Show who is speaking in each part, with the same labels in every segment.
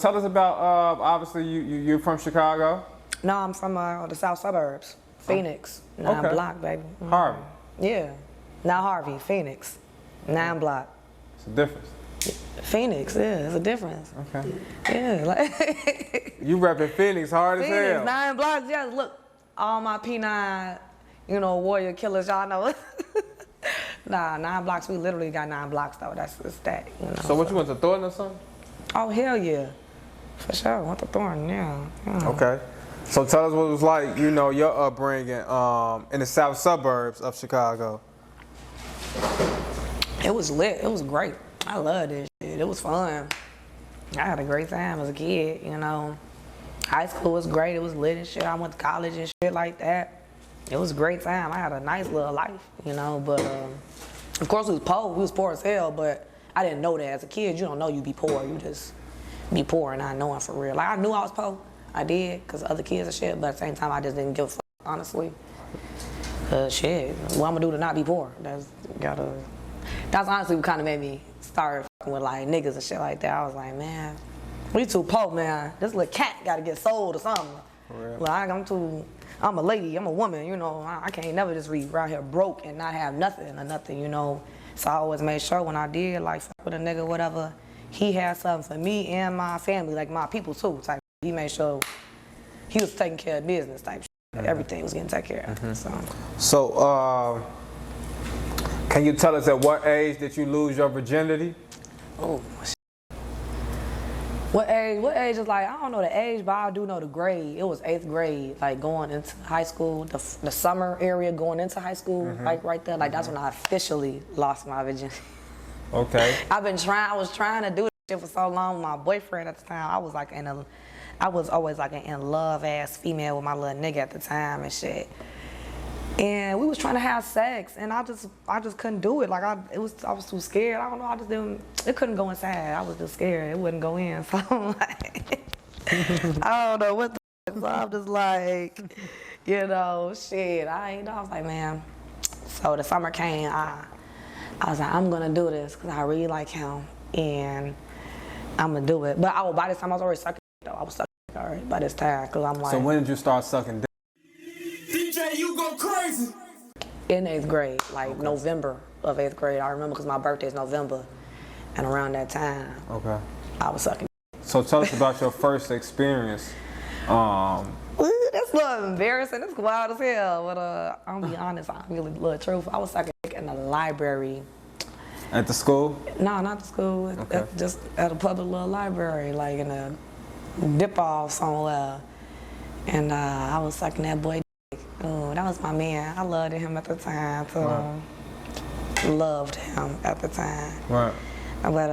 Speaker 1: Tell us about, obviously, you're from Chicago?
Speaker 2: No, I'm from the south suburbs. Phoenix. 9 block, baby.
Speaker 1: Harvey?
Speaker 2: Yeah. Not Harvey, Phoenix. 9 block.
Speaker 1: It's a difference.
Speaker 2: Phoenix, yeah, it's a difference.
Speaker 1: Okay.
Speaker 2: Yeah, like.
Speaker 1: You repping Phoenix hard as hell.
Speaker 2: Phoenix, 9 blocks, yeah, look. All my P9, warrior killers, y'all know. Nah, 9 blocks, we literally got 9 blocks though, that's the stat,
Speaker 1: So what, you went to Thornton or something?
Speaker 2: Oh, hell yeah. For sure, went to Thornton, yeah.
Speaker 1: Okay. So tell us what it was like, your upbringing in the south suburbs of Chicago.
Speaker 2: It was lit, it was great. I loved this shit, it was fun. I had a great time as a kid, High school was great, it was lit and shit. I went to college and shit like that. It was a great time. I had a nice little life, but of course we was poor as hell, but I didn't know that. As a kid, you don't know you be poor, you just be poor and not knowing for real. Like, I knew I was poor, I did, because other kids and shit, but at the same time, I just didn't give a fuck, honestly. Shit, what I'm gonna do to not be poor? That's honestly what kind of made me start fucking with like niggas and shit like that. I was like, man, we too poor, man. This little cat gotta get sold or something. Like, I'm a lady, I'm a woman, I can't never just be around here broke and not have nothing or nothing, So I always made sure when I did, like, fuck with a nigga, whatever, he had something for me and my family, like my people too, type. He made sure he was taking care of business, type shit. Everything was getting taken care of,
Speaker 1: So, can you tell us at what age did you lose your virginity?
Speaker 2: Oh, shit. What age is like, I don't know the age, but I do know the grade. It was 8th grade, like going into high school, the summer area going into high school, like right there. Like that's when I officially lost my virginity.
Speaker 1: Okay.
Speaker 2: I was trying to do this shit for so long with my boyfriend at the time. I was always like an in love ass female with my little nigga at the time and shit. And we was trying to have sex, and I just couldn't do it. Like I was too scared. I don't know. I just didn't. It couldn't go inside. I was just scared. It wouldn't go in. So I'm like, I don't know what the. So I'm just like, shit. I was like, man. So the summer came. I was like, I'm gonna do this because I really like him, and I'm gonna do it. But by this time I was already sucking though. I was sucking already by this time because I'm like.
Speaker 1: So when did you start sucking dick?
Speaker 3: DJ, you go crazy.
Speaker 2: In 8th grade, like November of 8th grade. I remember because my birthday is November, and around that time, I was sucking.
Speaker 1: So tell us about your first experience.
Speaker 2: That's a little embarrassing. That's wild as hell. But I'm gonna be honest, I'm really the truth. I was sucking in the library.
Speaker 1: At the school? No,
Speaker 2: not the school. Just at a public little library, like in a dip off somewhere. And I was sucking that boy. Oh, that was my man. I loved him at the time, so loved him at the time.
Speaker 1: Right.
Speaker 2: But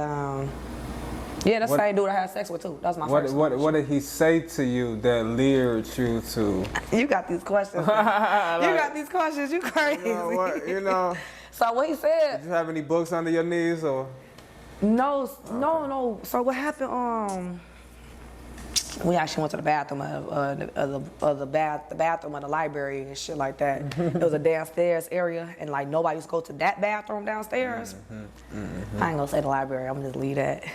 Speaker 2: yeah, that's the same dude I had sex with too. That was my first.
Speaker 1: What did he say to you that lured you to?
Speaker 2: You got these questions. You got these questions. You crazy. So what he said.
Speaker 1: Did you have any books under your knees or?
Speaker 2: No. So what happened? We actually went to the bathroom of the bathroom of the library and shit like that. It was a downstairs area, and like nobody used to go to that bathroom downstairs. I ain't gonna say the library. I'm gonna just leave that.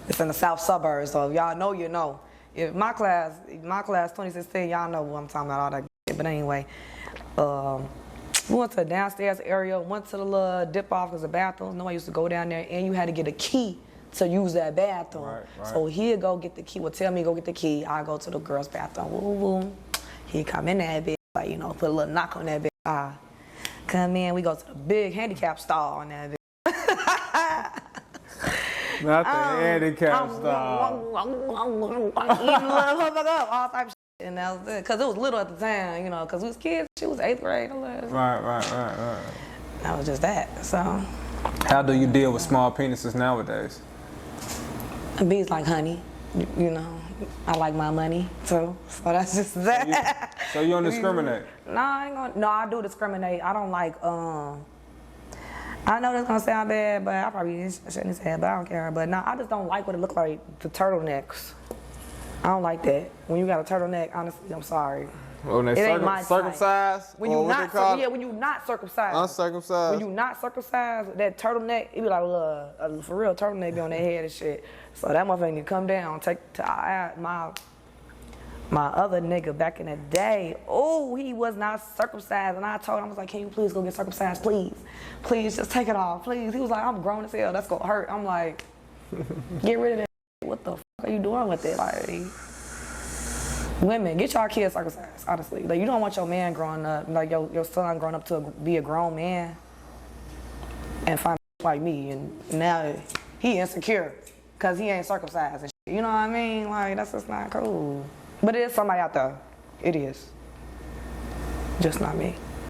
Speaker 2: It's in the south suburbs, so if y'all know, you know. If my class 2016, y'all know what I'm talking about, all that shit. But anyway, we went to the downstairs area, went to the little dip off because the bathrooms. Nobody used to go down there, and you had to get a key to use that bathroom. Right. So he'd go get the key, would tell me go get the key. I go to the girls' bathroom. Woo, woo. He'd come in that bitch, like, put a little knock on that bitch. Come in, we go to the big handicap stall on that bitch.
Speaker 1: Not the handicap stall.
Speaker 2: Eating a little up, all type of shit. And that was it. Because it was little at the time, because we was kids. She was 8th grade.
Speaker 1: Right.
Speaker 2: That was just that, so.
Speaker 1: How do you deal with small penises nowadays?
Speaker 2: Bees like honey, I like my money too, so that's just that.
Speaker 1: So you don't discriminate?
Speaker 2: No, I ain't gonna. No, I do discriminate. I don't like. I know that's gonna sound bad, but I probably shouldn't say it, but I don't care. But no, I just don't like what it looks like. The turtlenecks. I don't like that. When you got a turtleneck, honestly, I'm sorry.
Speaker 1: When they
Speaker 2: It ain't my type.
Speaker 1: circumcised?
Speaker 2: When you
Speaker 1: or what
Speaker 2: not,
Speaker 1: they call it?
Speaker 2: when you not circumcised.
Speaker 1: Uncircumcised.
Speaker 2: When you not circumcised, that turtleneck, it be like a for real turtleneck be on their head and shit. So that motherfucker need to come down. My other nigga back in the day, oh, he was not circumcised. And I told him, I was like, can you please go get circumcised, please? Please, just take it off, please. He was like, I'm grown as hell, that's gonna hurt. I'm like, get rid of that. What the fuck are you doing with it? Like, women, get y'all kids circumcised, honestly. Like, you don't want your man growing up, like your son growing up to be a grown man and find like me. And now he insecure because he ain't circumcised and shit. You know what I mean? Like, that's just not cool. But it is somebody out there. It is. Just not me.